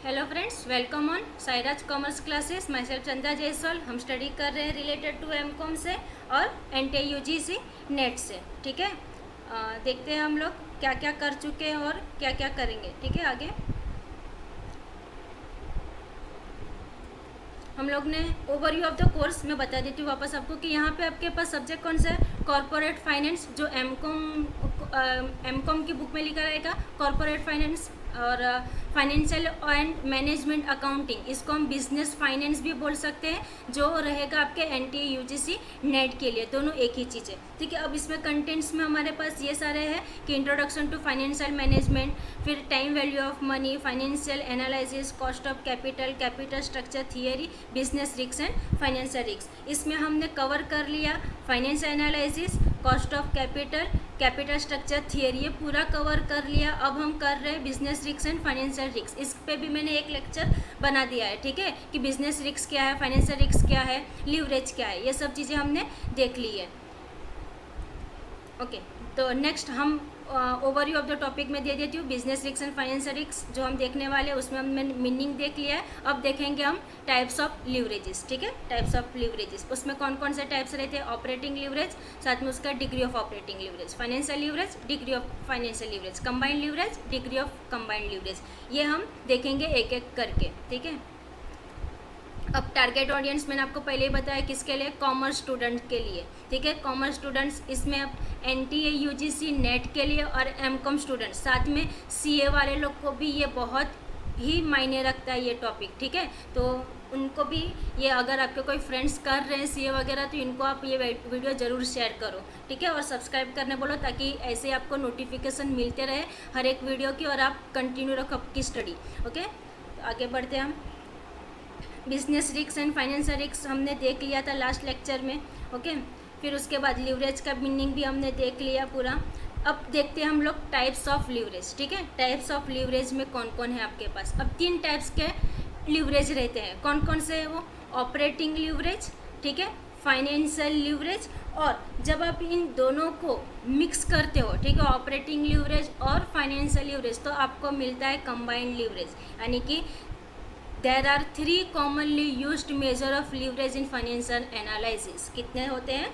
Hello friends, welcome on Sairaj commerce classes. My self चंदा जायसवाल। हम study कर रहे हैं रिलेटेड टू एमकॉम से और NTUGC नेट से। ठीक है, देखते हैं हम लोग क्या क्या कर चुके हैं और क्या क्या करेंगे। ठीक है, आगे हम लोग ने ओवरव्यू ऑफ द कोर्स में बता देती हूँ वापस आपको कि यहाँ पे आपके पास सब्जेक्ट कौन सा है, कॉर्पोरेट फाइनेंस, जो एमकॉम की बुक में लिखा रहेगा कॉर्पोरेट फाइनेंस और फाइनेंशियल एंड मैनेजमेंट अकाउंटिंग। इसको हम बिजनेस फाइनेंस भी बोल सकते हैं, जो रहेगा आपके NTUGC नेट के लिए। दोनों एक ही चीज़ है। ठीक है, अब इसमें कंटेंट्स में हमारे पास ये सारे हैं कि इंट्रोडक्शन टू फाइनेंशियल मैनेजमेंट, फिर time value of money, financial analysis, cost of capital, capital structure theory, business risk and financial risk. इसमें हमने कवर कर लिया financial analysis, cost of capital, capital structure theory, ये पूरा कवर कर लिया। अब हम कर रहे हैं business risk and financial risk. इस पे भी मैंने एक लेक्चर बना दिया है। ठीक है, कि बिजनेस रिस्क क्या है, फाइनेंशियल रिस्क क्या है, लीवरेज क्या है, ये सब चीज़ें हमने देख ली है। ओके, तो नेक्स्ट हम ओवरव्यू ऑफ द टॉपिक में दे देती हूँ। Business risk and financial risk जो हम देखने वाले हैं उसमें हमने मीनिंग देख लिया है। अब देखेंगे हम टाइप्स ऑफ लीवरेजेस। ठीक है, टाइप्स ऑफ लीवरेजेस उसमें कौन कौन से टाइप्स रहते हैं। ऑपरेटिंग लीवरेज, साथ में उसका degree of operating leverage, financial leverage, degree of financial leverage, combined leverage, degree of combined leverage, ये हम देखेंगे एक एक करके। ठीक है, अब टारगेट ऑडियंस मैंने आपको पहले ही बताया किसके लिए, कॉमर्स स्टूडेंट के लिए। ठीक है, कॉमर्स स्टूडेंट्स इसमें अब NTUGC नेट के लिए और एमकॉम स्टूडेंट, साथ में CA वाले लोग को भी ये बहुत ही मायने रखता है ये टॉपिक। ठीक है, तो उनको भी ये, अगर आपके कोई फ्रेंड्स कर रहे हैं CA वगैरह, तो इनको आप ये वीडियो ज़रूर शेयर करो। ठीक है, और सब्सक्राइब करने बोलो, ताकि ऐसे आपको नोटिफिकेशन मिलते रहे हर एक वीडियो की और आप कंटिन्यू रखो आपकी स्टडी। ओके, तो आगे बढ़ते हैं हम। Business risk and financial risk हमने देख लिया था लास्ट लेक्चर में। ओके, फिर उसके बाद लीवरेज का मीनिंग भी हमने देख लिया पूरा। अब देखते हैं हम लोग टाइप्स ऑफ लीवरेज। ठीक है, टाइप्स ऑफ लीवरेज में कौन कौन है आपके पास। अब 3 टाइप्स के लीवरेज रहते हैं। कौन कौन से है वो, ऑपरेटिंग लीवरेज, ठीक है, फाइनेंशियल लीवरेज, और जब आप इन दोनों को मिक्स करते हो, ठीक है, ऑपरेटिंग लीवरेज और फाइनेंशियल लीवरेज, तो आपको मिलता है कंबाइंड लीवरेज। यानी कि There are 3 commonly used measure of leverage in financial analysis. कितने होते हैं?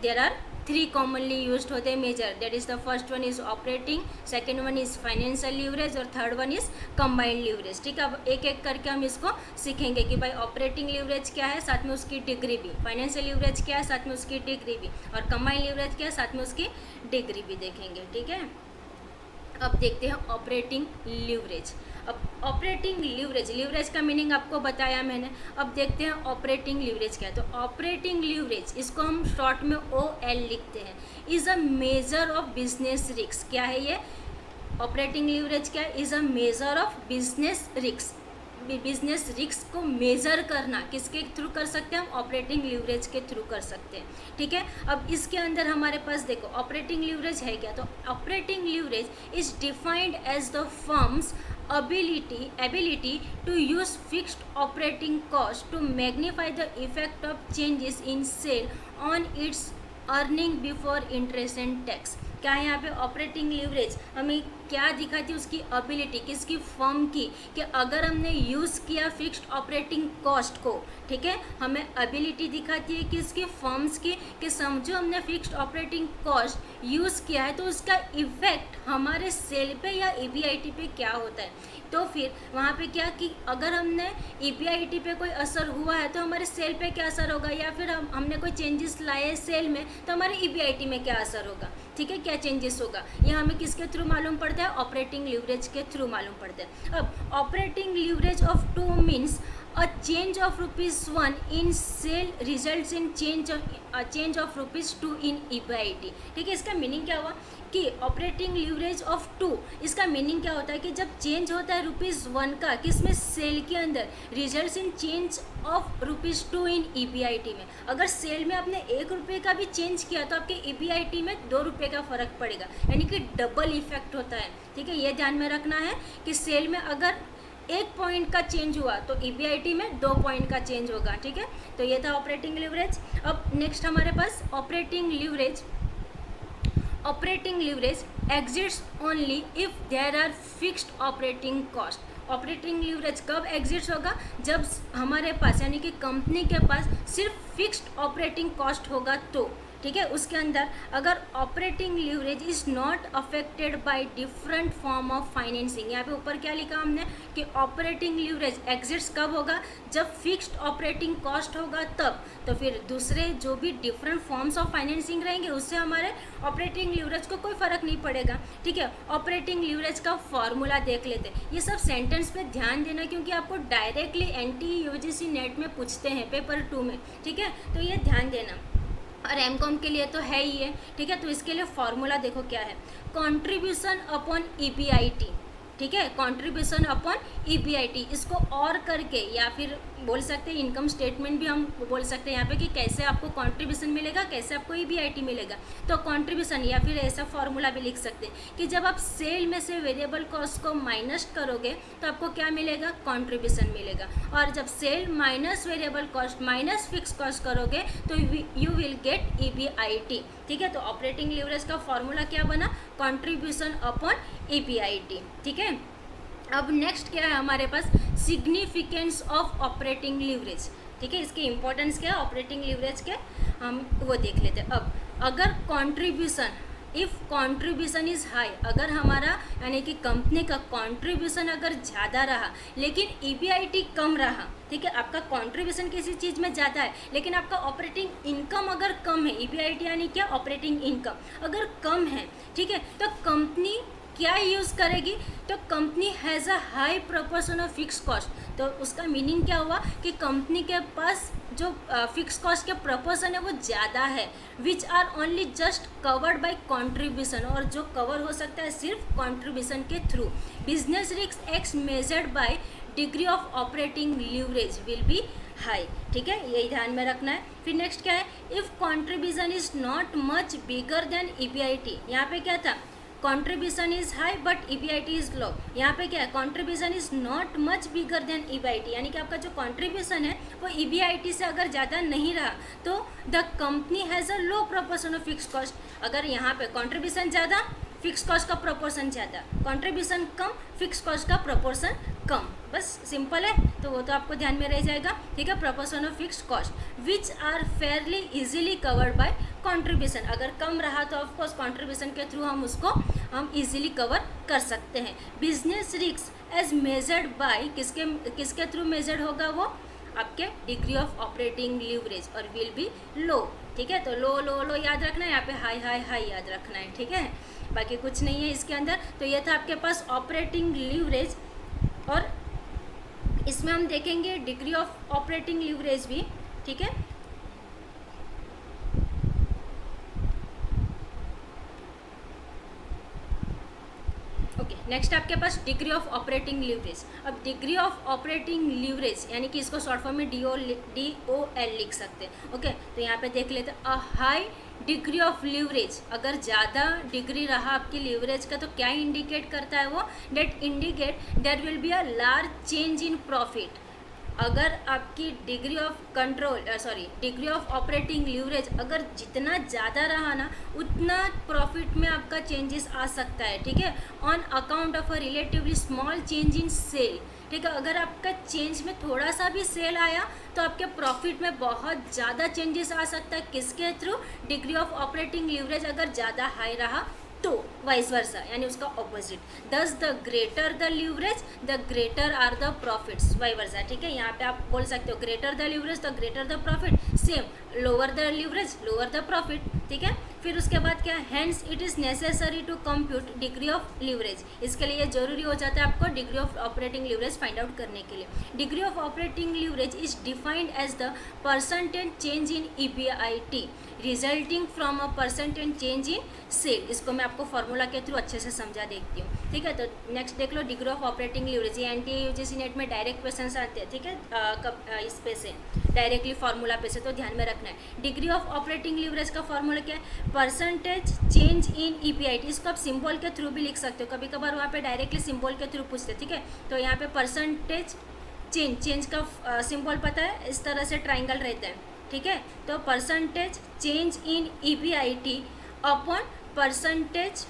There are 3 commonly used होते हैं measure. That is the first one is operating, second one is financial leverage और third one is combined leverage. ठीक है, अब एक एक करके हम इसको सीखेंगे कि भाई ऑपरेटिंग लीवरेज क्या है, साथ में उसकी डिग्री भी, फाइनेंशियल लीवरेज क्या है, साथ में उसकी डिग्री भी, और कंबाइंड लीवरेज क्या है, साथ में उसकी डिग्री भी देखेंगे। ठीक है, अब देखते हैं ऑपरेटिंग लीवरेज। अब ऑपरेटिंग लीवरेज, लीवरेज का मीनिंग आपको बताया मैंने। अब देखते हैं ऑपरेटिंग लीवरेज क्या है। तो ऑपरेटिंग लीवरेज, इसको हम शॉर्ट में OL लिखते हैं, is a measure of business risk. क्या है ये ऑपरेटिंग लीवरेज? क्या है? Is a measure of business risk. Business risk को मेज़र करना किसके थ्रू कर सकते हैं हम? ऑपरेटिंग लीवरेज के थ्रू कर सकते हैं। ठीक है, अब इसके अंदर हमारे पास देखो ऑपरेटिंग लीवरेज है क्या। तो operating leverage is defined as the firm's ability to use fixed operating cost to magnify the effect of changes in sale on its earning before interest and tax। क्या है यहाँ पे ऑपरेटिंग लीवरेज हमें क्या दिखाती है? उसकी एबिलिटी, किसकी, फर्म की, कि अगर हमने यूज़ किया फिक्स्ड ऑपरेटिंग कॉस्ट को, ठीक है, हमें एबिलिटी दिखाती है किसकी, फर्म्स की, कि समझो हमने फिक्स्ड ऑपरेटिंग कॉस्ट यूज़ किया है तो उसका इफेक्ट हमारे सेल पे या EBIT पे क्या होता है। तो फिर वहाँ पे क्या कि अगर हमने EBIT पे कोई असर हुआ है तो हमारे सेल पे क्या असर होगा, या फिर हमने कोई चेंजेस लाए सेल में तो हमारे EBIT में क्या असर होगा। ठीक है, क्या चेंजेस होगा, ये हमें किसके थ्रू मालूम पड़ता है? ऑपरेटिंग लीवरेज के थ्रू मालूम पड़ता है। अब operating leverage of 2 means a change of ₹1 in sale results in change of ₹2 in EBIT। ठीक है, इसका मीनिंग क्या हुआ कि ऑपरेटिंग लीवरेज ऑफ 2, इसका मीनिंग क्या होता है कि जब चेंज होता है ₹1 का किसमें, सेल के अंदर, results in change of ₹2 in EBIT में। अगर सेल में आपने ₹1 का भी चेंज किया तो आपके EBIT में ₹2 का फ़र्क पड़ेगा, यानी कि डबल इफेक्ट होता है। ठीक है, ये ध्यान में रखना है कि सेल में अगर 1 पॉइंट का चेंज हुआ तो EBIT में 2 पॉइंट का चेंज होगा। ठीक है, तो ये था ऑपरेटिंग लीवरेज। अब नेक्स्ट हमारे पास operating leverage exists only if there are fixed operating cost। Operating leverage कब एग्जिस्ट होगा, जब हमारे पास यानी कि कंपनी के पास सिर्फ फिक्स्ड ऑपरेटिंग कॉस्ट होगा तो, ठीक है। उसके अंदर अगर operating leverage is not affected by different form of financing, यहाँ पे ऊपर क्या लिखा हमने कि ऑपरेटिंग लीवरेज एग्जिस्ट कब होगा, जब फिक्स्ड ऑपरेटिंग कॉस्ट होगा तब, तो फिर दूसरे जो भी डिफरेंट फॉर्म्स ऑफ फाइनेंसिंग रहेंगे उससे हमारे ऑपरेटिंग लीवरेज को कोई फर्क नहीं पड़ेगा, ठीक है। ऑपरेटिंग लीवरेज का फॉर्मूला देख लेते हैं। ये सब सेंटेंस पे ध्यान देना क्योंकि आपको डायरेक्टली NTE UGC नेट में पूछते हैं पेपर 2 में, ठीक है, तो ये ध्यान देना। और एमकॉम के लिए तो है ही है, ठीक है। तो इसके लिए फॉर्मूला देखो क्या है, कंट्रीब्यूशन अपॉन EBIT, ठीक है, कंट्रीब्यूशन अपॉन EBIT। इसको और करके या फिर बोल सकते हैं इनकम स्टेटमेंट भी हम बोल सकते हैं यहाँ पे कि कैसे आपको कंट्रीब्यूशन मिलेगा, कैसे आपको EBIT मिलेगा। तो कंट्रीब्यूशन या फिर ऐसा फॉर्मूला भी लिख सकते हैं कि जब आप सेल में से वेरिएबल कॉस्ट को माइनस करोगे तो आपको क्या मिलेगा, कंट्रीब्यूशन मिलेगा। और जब sale minus variable cost minus fix cost करोगे तो यू विल गेट EBIT, ठीक है। तो ऑपरेटिंग लीवरेज का फॉर्मूला क्या बना, कंट्रीब्यूशन अपॉन EBIT, ठीक है। अब नेक्स्ट क्या है हमारे पास, सिग्निफिकेंस ऑफ ऑपरेटिंग लीवरेज, ठीक है। इसके इंपॉर्टेंस क्या है ऑपरेटिंग लीवरेज के, हम वो देख लेते हैं। अब अगर contribution, if contribution is high, अगर हमारा यानी कि कंपनी का कंट्रीब्यूशन अगर ज़्यादा रहा लेकिन EBIT कम रहा, ठीक है, आपका कंट्रीब्यूशन किसी चीज़ में ज़्यादा है लेकिन आपका ऑपरेटिंग इनकम अगर कम है, EBIT यानी क्या, ऑपरेटिंग इनकम अगर कम है, ठीक है, तो कंपनी क्या यूज़ करेगी, तो company has a high proportion of fix cost. तो उसका मीनिंग क्या हुआ कि कंपनी के पास जो फिक्स कॉस्ट के प्रोपोर्शन है वो ज़्यादा है, which are only just covered by contribution, और जो कवर हो सकता है सिर्फ कंट्रीब्यूशन के through. Business risk as measured by degree of operating leverage will be high, ठीक है, यही ध्यान में रखना है। फिर नेक्स्ट क्या है, if contribution is not much bigger than EBIT, यहाँ पे क्या था, contribution is high but EBIT is low. यहाँ पे क्या है, contribution is not much bigger than EBIT, यानी कि आपका जो कंट्रीब्यूशन है वो EBIT से अगर ज़्यादा नहीं रहा तो the company has a low proportion of fix cost. अगर यहाँ पे कंट्रीब्यूशन ज़्यादा, फिक्स कॉस्ट का प्रोपोर्शन ज़्यादा, कंट्रीब्यूशन कम, फिक्स कॉस्ट का प्रोपोर्शन कम, बस सिंपल है, तो वो तो आपको ध्यान में रह जाएगा, ठीक है। Proportion of fix cost which are fairly easily covered by contribution, अगर कम रहा तो ऑफकोर्स कंट्रीब्यूशन के थ्रू हम उसको इजीली कवर कर सकते हैं। Business risk as measured by, किसके थ्रू मेजर्ड होगा, वो आपके डिग्री ऑफ ऑपरेटिंग लीवरेज, और विल बी लो, ठीक है। तो लो लो लो याद रखना है, यहाँ पे हाई हाई हाई याद रखना है, ठीक है, बाकी कुछ नहीं है इसके अंदर। तो ये था आपके पास ऑपरेटिंग लीवरेज, और इसमें हम देखेंगे डिग्री ऑफ ऑपरेटिंग लीवरेज भी, ठीक है। ओके, नेक्स्ट आपके पास डिग्री ऑफ ऑपरेटिंग लीवरेज। अब डिग्री ऑफ ऑपरेटिंग लीवरेज यानी कि इसको शॉर्ट फॉर्म में DOL लिख सकते हैं, ओके। तो यहाँ पे देख लेते हैं, a high degree of leverage, अगर ज़्यादा डिग्री रहा आपकी लीवरेज का तो क्या इंडिकेट करता है वो, that indicate there will be a large change in profit. अगर आपकी degree of degree of operating leverage अगर जितना ज़्यादा रहा ना उतना प्रॉफिट में आपका चेंजेस आ सकता है, ठीक है, on account of a relatively small change in sale, ठीक है। अगर आपका चेंज में थोड़ा सा भी सेल आया तो आपके प्रॉफिट में बहुत ज़्यादा चेंजेस आ सकता है, किसके through, degree of operating leverage अगर ज़्यादा हाई रहा तो, वाइस वर्सा यानी उसका opposite. Thus the greater the leverage the greater are the profits, vice versa, ठीक है। यहाँ पे आप बोल सकते हो greater the leverage the greater the profit, same lower the leverage lower the profit, ठीक है। फिर उसके बाद क्या है, hence it is necessary to compute degree of leverage, इसके लिए जरूरी हो जाता है आपको degree of operating leverage find out करने के लिए। Degree of operating leverage is defined as the percentage change in EBIT resulting from a percentage change in sale. इसको मैं आपको फॉर्मूला के थ्रू अच्छे से समझा देखती हूँ, ठीक है। तो नेक्स्ट देख लो, डिग्री ऑफ ऑपरेटिंग लीवरेज, ये NTE UGC नेट में डायरेक्ट क्वेश्चन आते हैं, ठीक है, इस पे से डायरेक्टली फार्मूला पे से, तो ध्यान में रखना है। डिग्री ऑफ ऑपरेटिंग लीवरेज का फॉर्मूला क्या है, परसेंटेज चेंज इन EBIT, इसको आप सिंबल के थ्रू भी लिख सकते हो, कभी कभार वहाँ पे डायरेक्टली सिंबल के थ्रू पूछते, ठीक है। तो यहाँ पे परसेंटेज चेंज का सिंबल पता है, इस तरह से ट्राइंगल रहता है, ठीक है। तो percentage change in EBIT upon percentage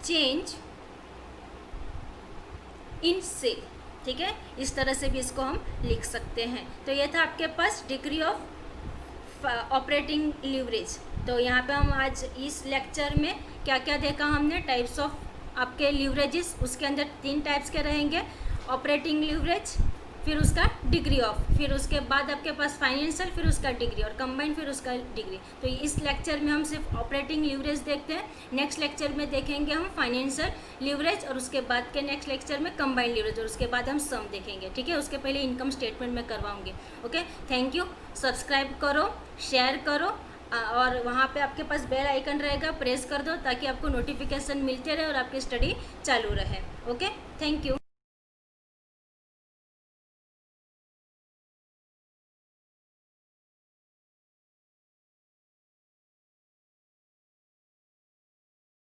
change in sale, ठीक है, इस तरह से भी इसको हम लिख सकते हैं। तो ये था आपके पास डिग्री ऑफ ऑपरेटिंग लीवरेज। तो यहाँ पे हम आज इस लेक्चर में क्या क्या देखा हमने, टाइप्स ऑफ आपके लीवरेजेस, उसके अंदर 3 टाइप्स के रहेंगे, ऑपरेटिंग लीवरेज, फिर उसका डिग्री ऑफ, फिर उसके बाद आपके पास फाइनेंशियल, फिर उसका डिग्री, और कंबाइंड फिर उसका डिग्री। तो इस लेक्चर में हम सिर्फ ऑपरेटिंग लीवरेज देखते हैं, नेक्स्ट लेक्चर में देखेंगे हम फाइनेंशियल लीवरेज, और उसके बाद के नेक्स्ट लेक्चर में कंबाइंड लीवरेज, और उसके बाद हम सम देखेंगे, ठीक है। उसके पहले इनकम स्टेटमेंट में करवाऊंगी। Okay, thank you. सब्सक्राइब करो, शेयर करो, और वहाँ पे आपके पास बेल आइकन रहेगा, प्रेस कर दो ताकि आपको नोटिफिकेशन मिलते रहे और आपकी स्टडी चालू रहे। Okay, thank you.